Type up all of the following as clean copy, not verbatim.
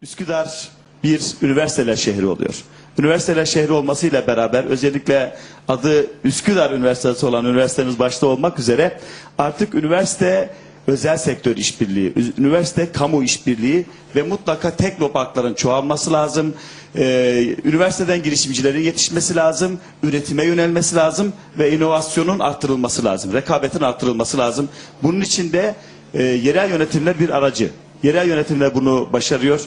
Üsküdar bir üniversiteler şehri oluyor. Üniversiteler şehri olmasıyla beraber özellikle adı Üsküdar Üniversitesi olan üniversitemiz başta olmak üzere artık üniversite özel sektör işbirliği, üniversite kamu işbirliği ve mutlaka teknoparkların çoğalması lazım. Üniversiteden girişimcilerin yetişmesi lazım, üretime yönelmesi lazım ve inovasyonun arttırılması lazım, rekabetin arttırılması lazım. Bunun için de yerel yönetimler bir aracı. Yerel yönetimler bunu başarıyor.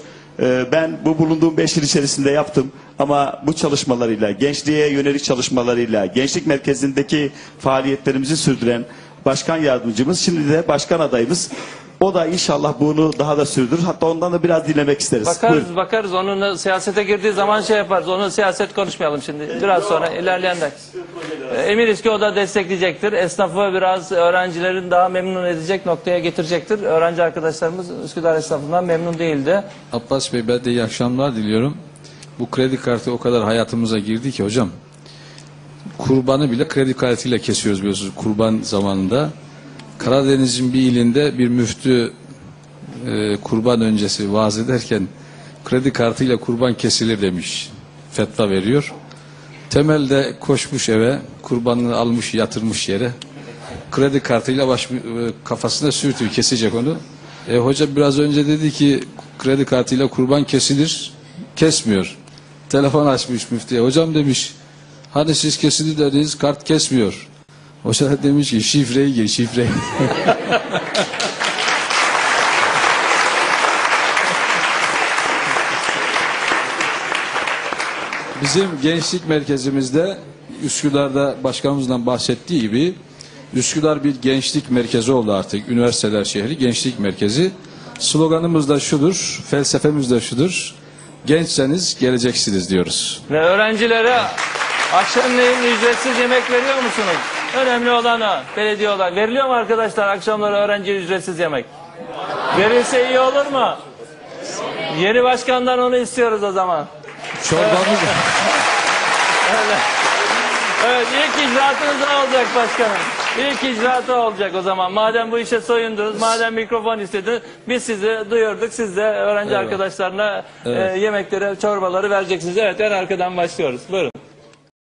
Ben bu bulunduğum 5 yıl içerisinde yaptım ama bu çalışmalarıyla, gençliğe yönelik çalışmalarıyla, gençlik merkezindeki faaliyetlerimizi sürdüren başkan yardımcımız, şimdi de başkan adayımız. O da inşallah bunu daha da sürdürür. Hatta ondan da biraz dinlemek isteriz. Bakarız. Onun siyasete girdiği zaman şey yaparız. Onu siyaset konuşmayalım şimdi. Biraz sonra ilerleyen eminiz ki o da destekleyecektir. Esnafı biraz öğrencilerin daha memnun edecek noktaya getirecektir. Öğrenci arkadaşlarımız Üsküdar esnafından memnun değildi. Abbas Bey, ben de iyi akşamlar diliyorum. Bu kredi kartı o kadar hayatımıza girdi ki hocam. Kurbanı bile kredi kartıyla kesiyoruz biliyorsunuz kurban zamanında. Karadeniz'in bir ilinde bir müftü kurban öncesi vaaz ederken kredi kartıyla kurban kesilir demiş. Fetva veriyor. Temelde koşmuş eve, kurbanını almış yatırmış yere. Kredi kartıyla kafasına sürtüyor, kesecek onu. Hoca biraz önce dedi ki kredi kartıyla kurban kesilir, kesmiyor. Telefon açmış müftüye. Hocam demiş, hani siz kesilir dediniz, kart kesmiyor. Hoca da demiş ki şifreyi gir, şifreyi. Bizim gençlik merkezimizde Üsküdar'da başkanımızdan bahsettiği gibi Üsküdar bir gençlik merkezi oldu artık. Üniversiteler şehri gençlik merkezi. Sloganımız da şudur, felsefemiz de şudur. Gençseniz geleceksiniz diyoruz. Ve öğrencilere akşamleyin ücretsiz yemek veriyor musunuz? Önemli olan o. Belediye olarak. Veriliyor mu arkadaşlar akşamları öğrenciye ücretsiz yemek? Verilse iyi olur mu? Yeni başkandan onu istiyoruz o zaman. Çorbamız... Evet, ilk icraatınız ne olacak başkanım? İlk icraatı olacak o zaman. Madem bu işe soyundunuz, madem mikrofon istediniz, biz sizi duyurduk. Siz de öğrenci arkadaşlarına yemekleri, çorbaları vereceksiniz. Evet, en arkadan başlıyoruz. Buyurun.